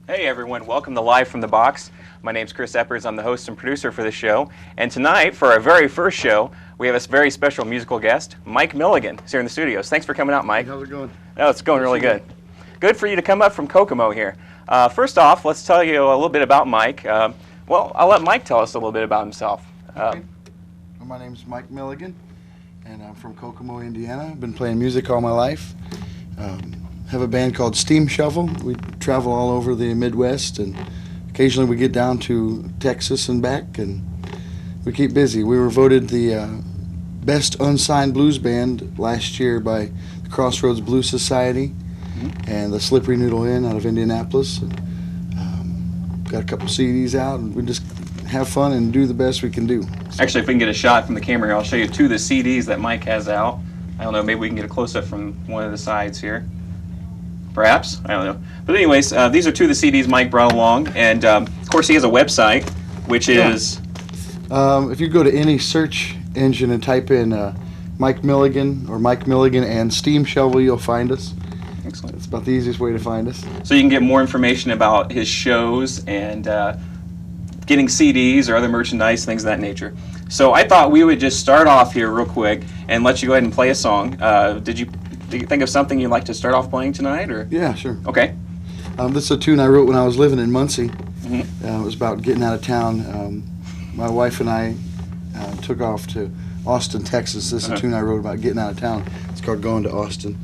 Hey everyone, welcome to Live from the Box. My name's Chris Eppers, I'm the host and producer for the show. And tonight, for our very first show, we have a very special musical guest, Mike Milligan, is here in the studios. Thanks for coming out, Mike. How's it going? Oh, it's going really good. Good for you to come up from Kokomo here. First off, let's tell you a little bit about Mike. Well, I'll let Mike tell us a little bit about himself. Okay. Well, my name's Mike Milligan, and I'm from Kokomo, Indiana. I've been playing music all my life. Have a band called Steam Shovel. We travel all over the Midwest, and occasionally we get down to Texas and back, and we keep busy. We were voted the best unsigned blues band last year by the Crossroads Blues Society and the Slippery Noodle Inn out of Indianapolis. And, got a couple CDs out, and we just have fun and do the best we can do. So. Actually, if we can get a shot from the camera here, I'll show you two of the CDs that Mike has out. I don't know, maybe we can get a close-up from one of the sides here. Perhaps, I don't know. But anyways, these are two of the CDs Mike brought along, and of course he has a website, which is... if you go to any search engine and type in Mike Milligan or Mike Milligan and Steam Shovel, you'll find us. Excellent. It's about the easiest way to find us. So you can get more information about his shows and getting CDs or other merchandise, things of that nature. So I thought we would just start off here real quick and let you go ahead and play a song. Did you think of something you'd like to start off playing tonight, or? Yeah, sure. Okay. This is a tune I wrote when I was living in Muncie. Mm-hmm. It was about getting out of town. My wife and I took off to Austin, Texas. This is a tune I wrote about getting out of town. It's called Going to Austin.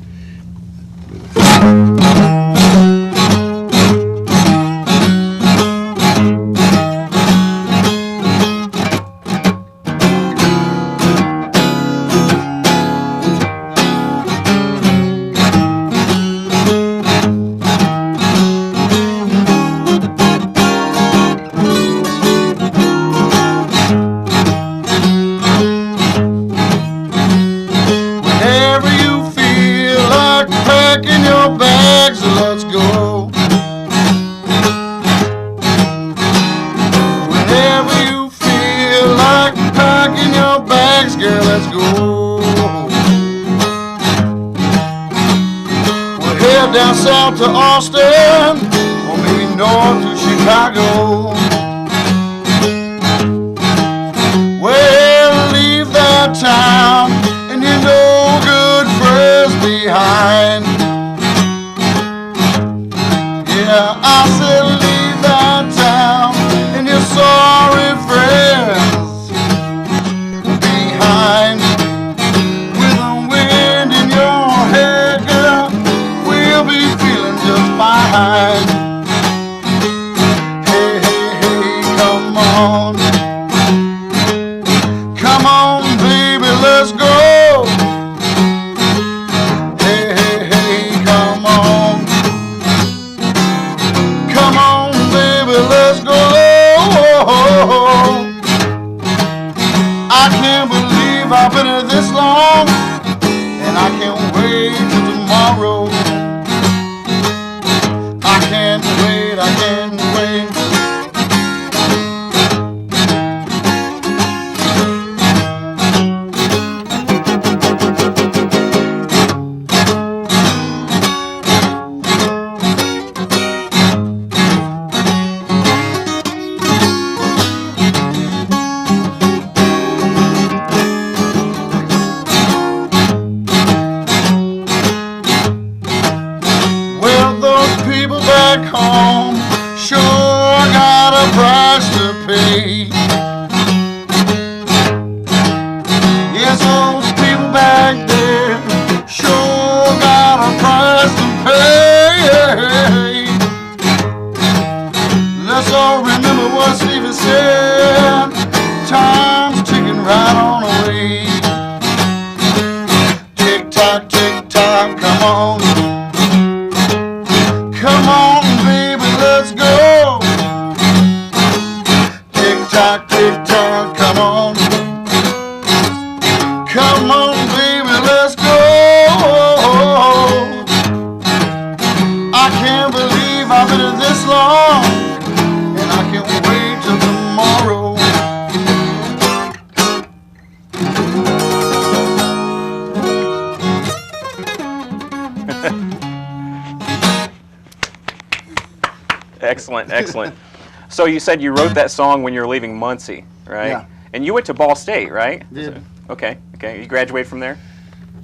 Down south to Austin, or maybe north to Chicago. Well, leave that town and your no good friends behind. Yeah, I said leave that town and your sorry friends behind. With a wind in your head, girl, we'll be feeling just fine. Hey, hey, hey, come on. Come on, baby, let's go. Hey, hey, hey, come on. Come on, baby, let's go. I can't believe I've been here this long, and I can't wait till tomorrow. I can't wait, I can't wait. Well, those people back home sure got a price to pay. Yes, those people back there sure got a price to pay. Let's all remember what Stevie said. Time's ticking right on away. Tick tock, come on. Come on, baby, let's go. Tick tock, come on. Come on, baby, let's go. I can't believe I've been here this long, and I can't wait till tomorrow. Excellent, excellent. So you said you wrote that song when you were leaving Muncie, right? Yeah. And you went to Ball State, right? Did. Okay, okay. You graduated from there?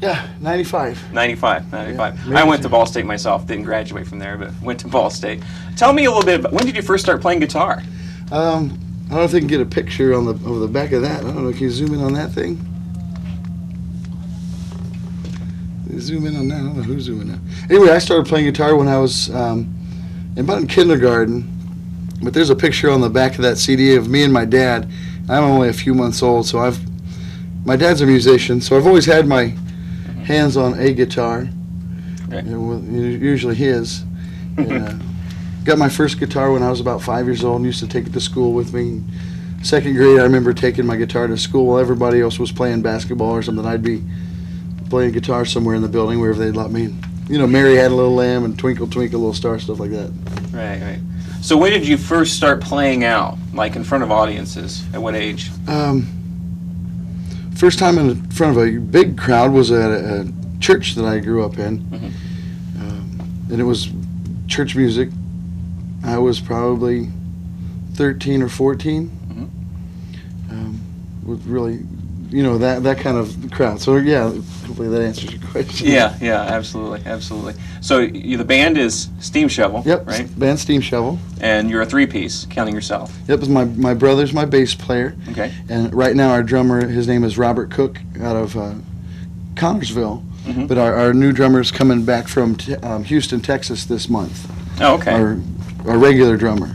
Yeah, 95. 95. Yeah, I went to Ball State myself. Didn't graduate from there, but went to Ball State. Tell me a little bit about, when did you first start playing guitar? I don't know if they can get a picture on the back of that. I don't know. Can you zoom in on that thing? Zoom in on that. I don't know who's zooming in. Anyway, I started playing guitar when I was about in kindergarten. But there's a picture on the back of that CD of me and my dad. I'm only a few months old, so my dad's a musician, so I've always had my hands on a guitar, Okay. usually his. And, got my first guitar when I was about 5 years old and used to take it to school with me. Second grade, I remember taking my guitar to school while everybody else was playing basketball or something. I'd be playing guitar somewhere in the building wherever they'd let me. You know, Mary Had a Little Lamb and Twinkle Twinkle Little Star, stuff like that. Right, right. So when did you first start playing out, like in front of audiences? At what age? First time in front of a big crowd was at a church that I grew up in. And it was church music. I was probably 13 or 14. With really, you know, that kind of crowd. So yeah, hopefully that answers your question. Yeah, yeah, absolutely, absolutely. So the band is Steam Shovel, Yep, right? band Steam Shovel. And you're a three-piece, counting yourself. Yep, is my brother's my bass player. Okay. And right now our drummer, his name is Robert Cook out of Connorsville. But our new drummer is coming back from Houston, Texas this month. Oh, okay. Our regular drummer.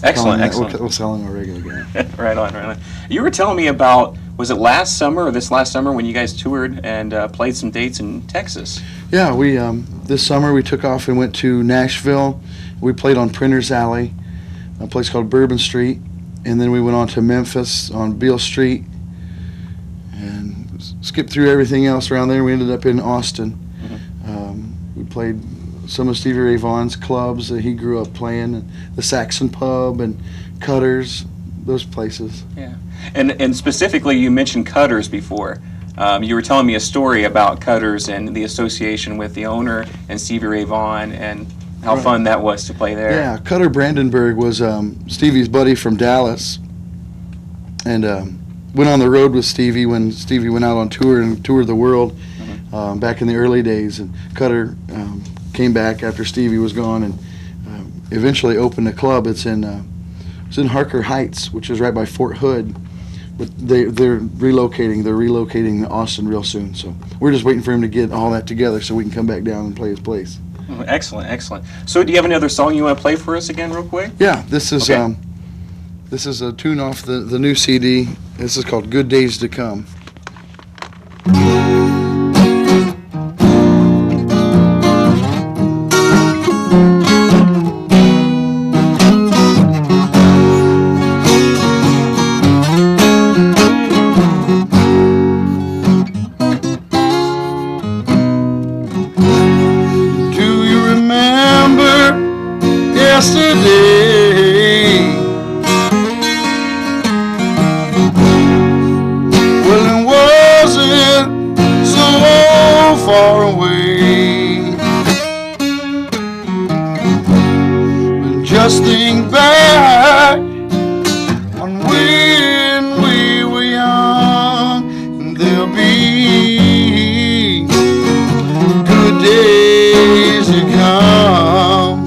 Excellent, excellent. We'll call him our regular guy. Right on, right on. You were telling me about, was it last summer or this last summer when you guys toured and played some dates in Texas? Yeah, we this summer we took off and went to Nashville. We played on Printers Alley, a place called Bourbon Street, and then we went on to Memphis on Beale Street, and skipped through everything else around there. We ended up in Austin. We played some of Stevie Ray Vaughan's clubs that he grew up playing, and the Saxon Pub and Cutters, those places. Yeah. And specifically, you mentioned Cutters before. You were telling me a story about Cutters and the association with the owner and Stevie Ray Vaughan and how Right. fun that was to play there. Yeah, Cutter Brandenburg was Stevie's buddy from Dallas, and went on the road with Stevie when Stevie went out on tour and toured the world back in the early days. And Cutter came back after Stevie was gone and eventually opened a club. It's in Harker Heights, which is right by Fort Hood. But they're relocating. They're relocating to Austin real soon. So we're just waiting for him to get all that together so we can come back down and play his place. Oh, excellent, excellent. So do you have another song you want to play for us again real quick? Yeah, this is Okay. this is a tune off the new CD. This is called Good Days to Come. Do you remember yesterday? Well, it wasn't so far away. But just think back on when we were young, and there'll be good days to come.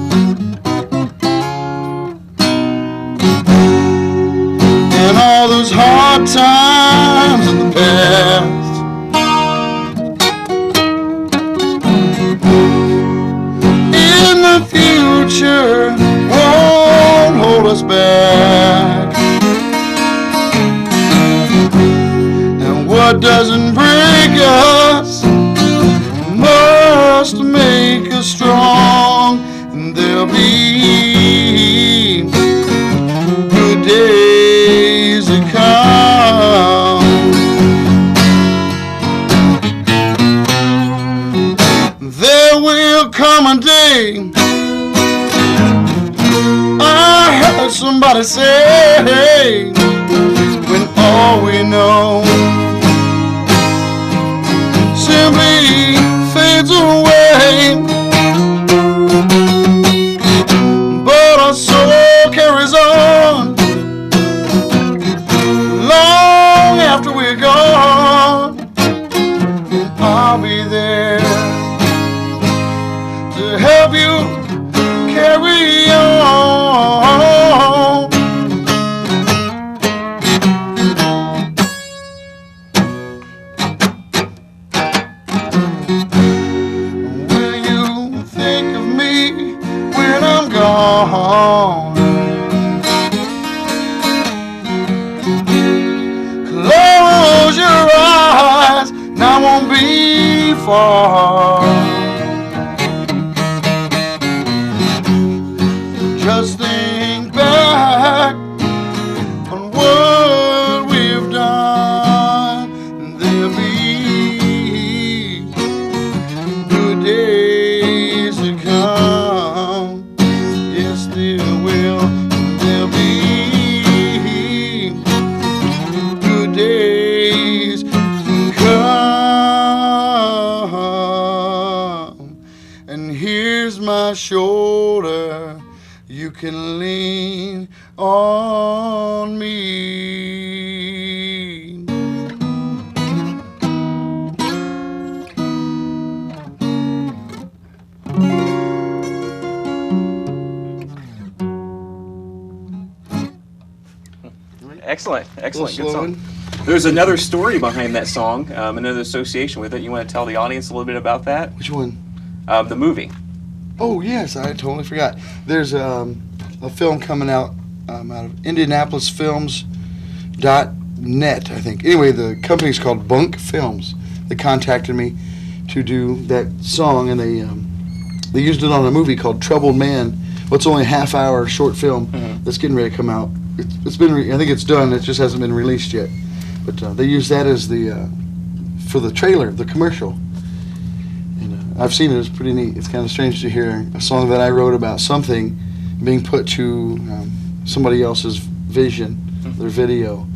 And all those hard times in the past, in the future, won't hold us back. And what doesn't break us must make us strong, and there'll be good days to come. There will come a day, I heard somebody say, when all we know simply fades away, but our on. Close your eyes, and I won't be far. Just think back on what we've done, and there'll be good days to come. Yes, there will. There'll be good days to come. And here's my shoulder. You can lean on me. Excellent, excellent, good Slow song. one. There's another story behind that song, another association with it. You want to tell the audience a little bit about that? Which one? The movie. Oh, yes, I totally forgot. There's a film coming out out of IndianapolisFilms.net, I think. Anyway, the company's called Bunk Films. They contacted me to do that song, and they used it on a movie called Troubled Man. Well, it's only a half-hour short film that's getting ready to come out. It's been, I think it's done. It just hasn't been released yet. But they used that as for the trailer, the commercial. I've seen it. It's pretty neat. It's kind of strange to hear a song that I wrote about something being put to somebody else's vision, their video.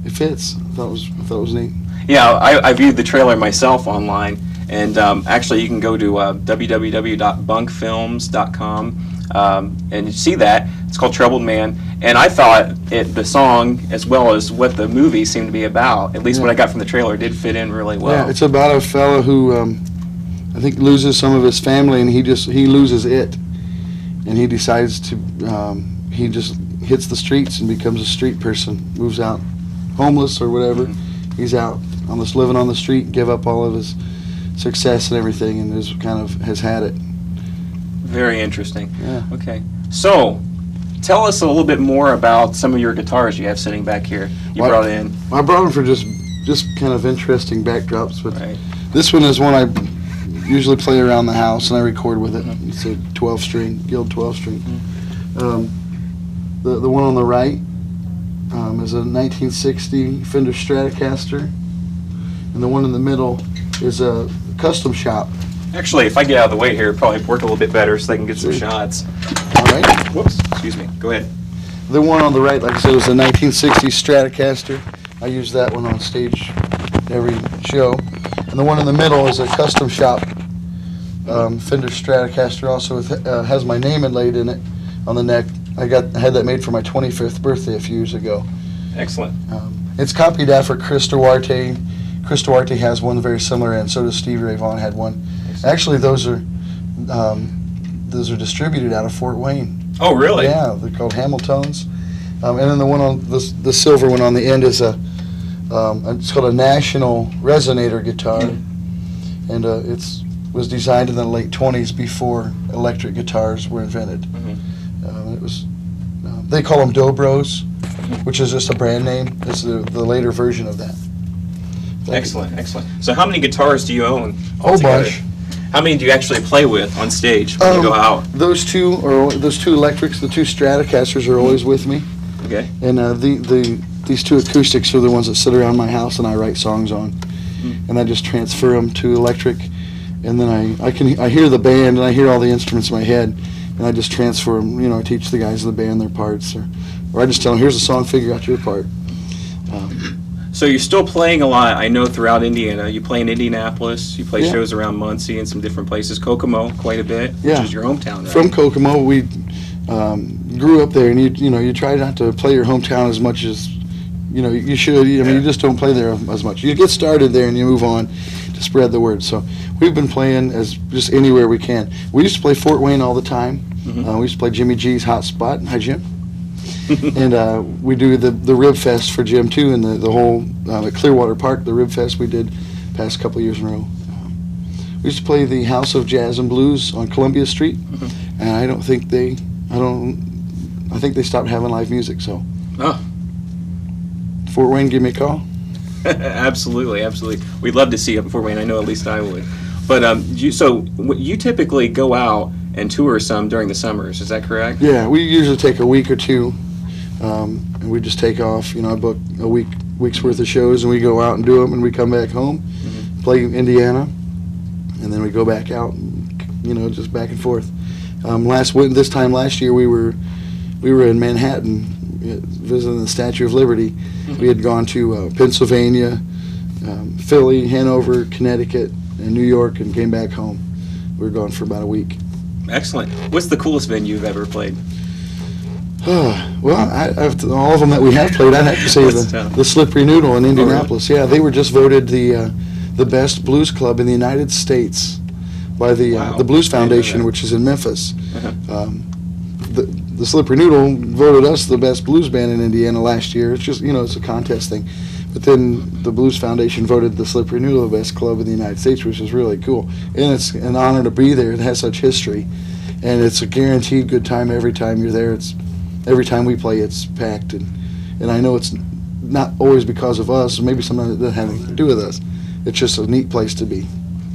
It fits. I thought it was neat. Yeah, I viewed the trailer myself online, and actually you can go to www.bunkfilms.com and you see that. It's called Troubled Man, and I thought the song, as well as what the movie seemed to be about, at least what I got from the trailer, did fit in really well. Yeah, it's about a fellow who I think loses some of his family, and he loses it, and he decides to he just hits the streets and becomes a street person, moves out, homeless or whatever. He's out on this, living on the street, give up all of his success and everything, and has had it. Very interesting. Yeah. Okay, so tell us a little bit more about some of your guitars you have sitting back here. You brought in. I brought them for just kind of interesting backdrops, but Right. this one is one I usually play around the house, and I record with it. It's a 12-string, Guild 12-string. The one on the right is a 1960 Fender Stratocaster, and the one in the middle is a custom shop. Actually, if I get out of the way here, it'd probably work a little bit better so they can get some shots. All right. Whoops, excuse me. Go ahead. The one on the right, like I said, was a 1960 Stratocaster. I use that one on stage every show. And the one in the middle is a custom shop Fender Stratocaster. Also has my name inlaid in it on the neck. I had that made for my 25th birthday a few years ago. Excellent. It's copied after Chris Duarte. Chris Duarte has one very similar, and so does Stevie Ray Vaughan had one. Actually, those are distributed out of Fort Wayne. Oh, really? Yeah, they're called Hamiltones. And then the one on the silver one on the end is it's called a National Resonator guitar, and it was designed in the late 20s before electric guitars were invented. They call them Dobros, which is just a brand name. It's the later version of that. Excellent, excellent. So how many guitars do you own? Whole altogether? bunch. How many do you actually play with on stage when you go out? Those two electrics, the two Stratocasters are always with me. Okay. And these two acoustics are the ones that sit around my house and I write songs on. And I just transfer them to electric, and then I hear the band and I hear all the instruments in my head, and I just transfer them. You know, I teach the guys in the band their parts, or I just tell them, here's a song, figure out your part. So you're still playing a lot, I know, throughout Indiana. You play in Indianapolis, you play Yeah. shows around Muncie and some different places, Kokomo quite a bit, Yeah. which is your hometown, right? From Kokomo, we grew up there, and you try not to play your hometown as much as you should. I mean, you just don't play there as much. You get started there and you move on to spread the word. So we've been playing as just anywhere we can. We used to play Fort Wayne all the time. We used to play Jimmy G's Hot Spot. Hi, Jim. And we do the Rib Fest for Jim too, and the whole at Clearwater Park, the Rib Fest we did past couple of years in a row. We used to play the House of Jazz and Blues on Columbia Street, and I don't think they I think they stopped having live music. So, Oh, Fort Wayne, give me a call. absolutely, absolutely. We'd love to see you up in Fort Wayne. I know at least I would. But you typically go out and tour some during the summers. Is that correct? Yeah, we usually take a week or two, and we just take off. I book a week's worth of shows, and we go out and do them, and we come back home, play Indiana, and then we go back out, and, just back and forth. This time last year, we were in Manhattan visiting the Statue of Liberty. We had gone to Pennsylvania, Philly, Hanover, Connecticut, and New York, and came back home. We were gone for about a week. Excellent. What's the coolest venue you've ever played? Well, all of them that we have played, I'd have to say the Slippery Noodle in Indianapolis. Oh, really? Yeah, they were just voted the best blues club in the United States by the Blues Foundation, which is in Memphis. Uh-huh. The Slippery Noodle voted us the best blues band in Indiana last year. It's just, it's a contest thing. But then the Blues Foundation voted the Slippery Noodle the best club in the United States, which is really cool. And it's an honor to be there. It has such history. And it's a guaranteed good time every time you're there. Every time we play, it's packed. And I know it's not always because of us, maybe something that doesn't have anything to do with us. It's just a neat place to be.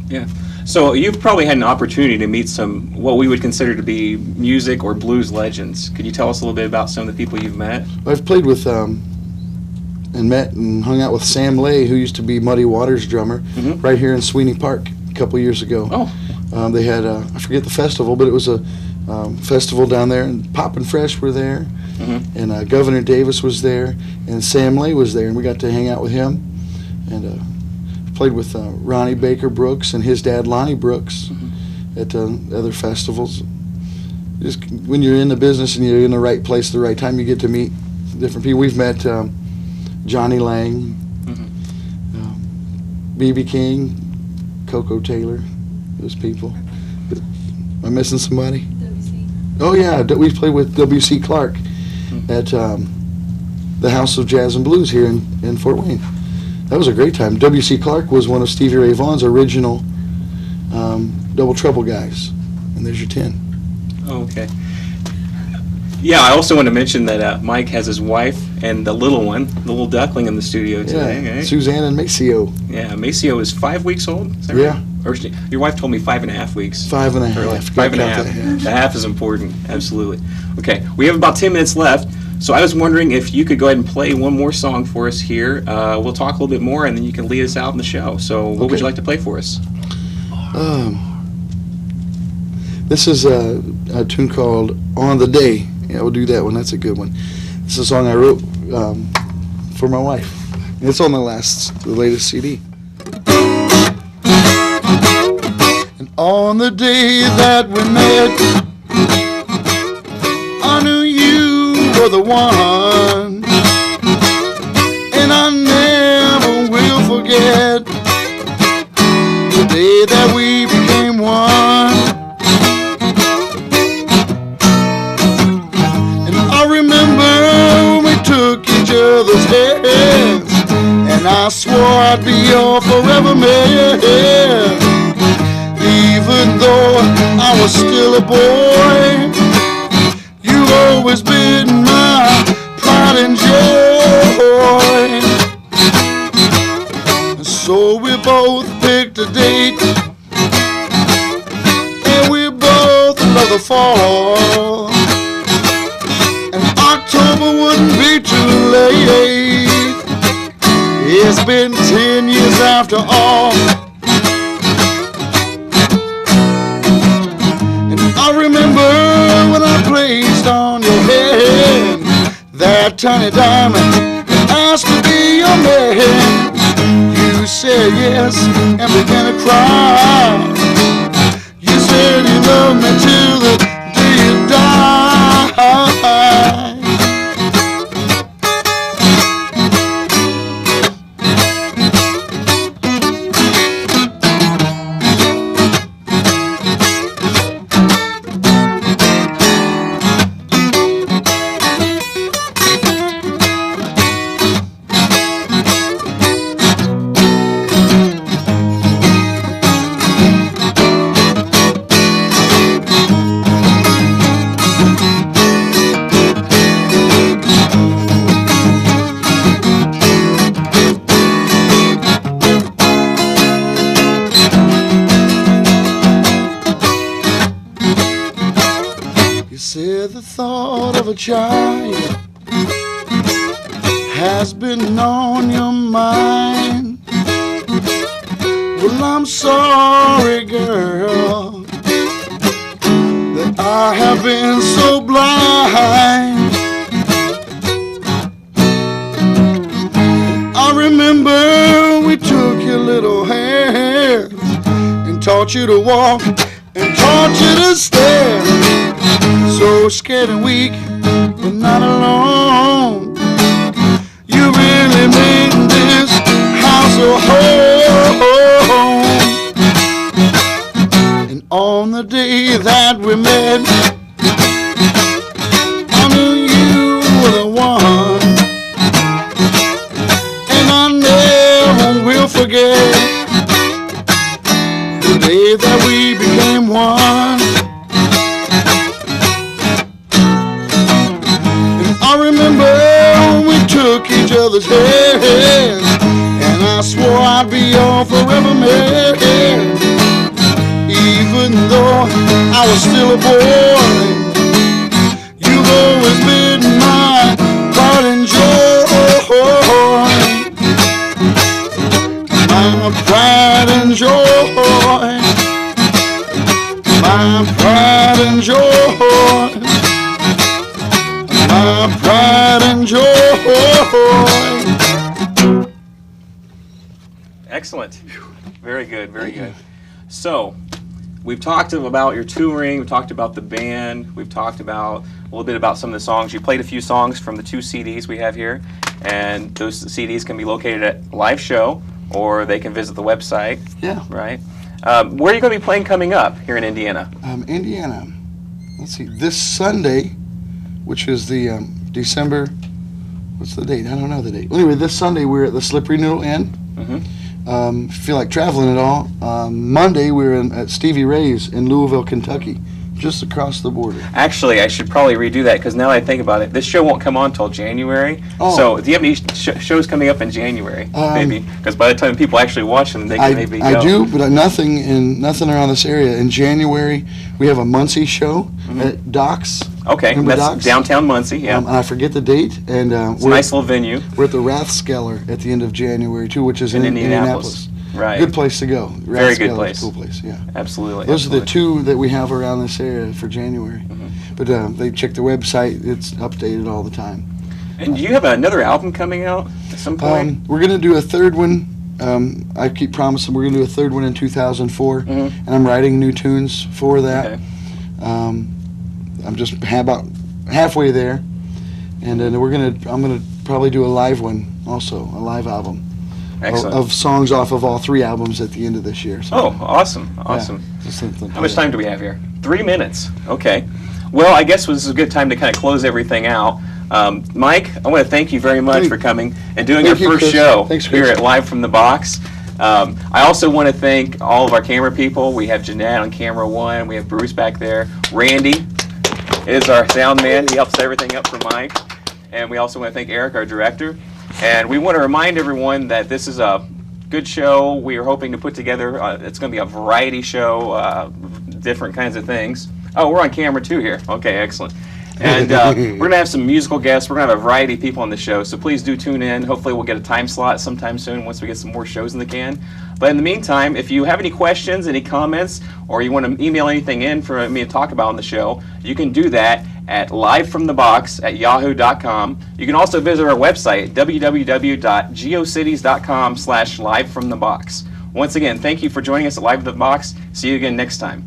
Yeah. So you've probably had an opportunity to meet some, what we would consider to be music or blues legends. Could you tell us a little bit about some of the people you've met? I've played with and met and hung out with Sam Lay, who used to be Muddy Waters' drummer, right here in Sweeney Park a couple years ago. Oh. They had, I forget the festival, but it was a festival down there, and Pop and Fresh were there, and Governor Davis was there, and Sam Lay was there, and we got to hang out with him, and played with Ronnie Baker Brooks and his dad Lonnie Brooks at other festivals. Just when you're in the business and you're in the right place at the right time, you get to meet different people. We've met Johnny Lang, B.B. King, Coco Taylor, those people. Am I missing somebody? WC. Oh yeah, we played with W.C. Clark at the House of Jazz and Blues here in Fort Wayne. That was a great time. W.C. Clark was one of Stevie Ray Vaughan's original double trouble guys. And there's your 10. Oh, okay. Yeah, I also want to mention that Mike has his wife and the little one, the little duckling in the studio today. Yeah, Right? Suzanne and Maceo. Yeah, Maceo is 5 weeks old. Is that Yeah. right? Or your wife told me 5.5 weeks. 5.5. Early. 5.5. The The half is important. Absolutely. Okay, we have about 10 minutes left. So I was wondering if you could go ahead and play one more song for us here. We'll talk a little bit more, and then you can lead us out in the show. So what would you like to play for us? This is a tune called On the Day. Yeah, we'll do that one. That's a good one. This is a song I wrote for my wife. It's on the latest CD. And on the day that we met, I knew you were the one, and I never will forget the day that we became one. And I remember when we took each other's hands, and I swore I'd be your forever man. Even though I was still a boy, you've always been my pride and joy. So we both picked a date, and we both love the fall, and October wouldn't be too late. It's been 10 years after all. I remember when I placed on your head that tiny diamond and asked to be your man. You said yes and began to cry. You said you loved me till the day you died. Yeah, the thought of a child has been on your mind. Well, I'm sorry, girl, that I have been so blind. I remember we took your little hand and taught you to walk and taught you to stand. So scared and weak, but not alone. You really made this house a home. And on the day that we met, I knew you were the one. And I never will forget the day that we became one. I remember we took each other's hands, and I swore I'd be your forever man. Even though I was still a boy, you've always been my pride and joy. My pride and joy. My pride and joy. My pride and joy. Excellent. Very good, very good. So, we've talked about your touring, we've talked about the band, we've talked about a little bit about some of the songs. You played a few songs from the 2 CDs we have here, and those CDs can be located at live show, or they can visit the website. Yeah. Right? Where are you going to be playing coming up here in Indiana? Indiana. Let's see. This Sunday, which is the December. What's the date? I don't know the date. Anyway, this Sunday we're at the Slippery Noodle Inn. Mm-hmm. If you feel like traveling at all, Monday we're at Stevie Ray's in Louisville, Kentucky, just across the border. Actually, I should probably redo that, because now that I think about it, this show won't come on until January. Oh. So, do you have any shows coming up in January, maybe? Because by the time people actually watch them, they can maybe go. I do, but nothing around this area. In January, we have a Muncie show at Docks. Okay, Remember that's Docks? downtown Muncie, yeah. And I forget the date. And It's a nice little venue. We're at the Rathskeller at the end of January too, which is in Indianapolis. Right. Good place to go. Very good place. Cool place, yeah. Absolutely. Those are the 2 that we have around this area for January. But they check the website; it's updated all the time. And do you have another album coming out at some point? We're gonna do a 3rd one. I keep promising we're gonna do a 3rd one in 2004, and I'm writing new tunes for that. Okay. I'm just about halfway there, and then I'm gonna probably do a live one also, a live album. Excellent. Of songs off of all 3 albums at the end of this year. So, Oh, awesome, awesome. Yeah, How much time do we have here? 3 minutes. Okay. Well, I guess this is a good time to kind of close everything out. Mike, I want to thank you very much for coming and doing Thank your you, first Chris. show Thanks, here Chris. at Live from the Box. I also want to thank all of our camera people. We have Jeanette on camera 1. We have Bruce back there. Randy is our sound man. He helps set everything up for Mike. And we also want to thank Eric, our director. And we want to remind everyone that this is a good show. We are hoping to put together, it's going to be a variety show, different kinds of things. Oh, we're on camera too here. Okay, excellent. And we're going to have some musical guests. We're going to have a variety of people on the show, so please do tune in. Hopefully we'll get a time slot sometime soon once we get some more shows in the can. But in the meantime, if you have any questions, any comments, or you want to email anything in for me to talk about on the show, you can do that at livefromthebox@yahoo.com. You can also visit our website, www.geocities.com/livefromthebox. Once again, thank you for joining us at Live from the Box. See you again next time.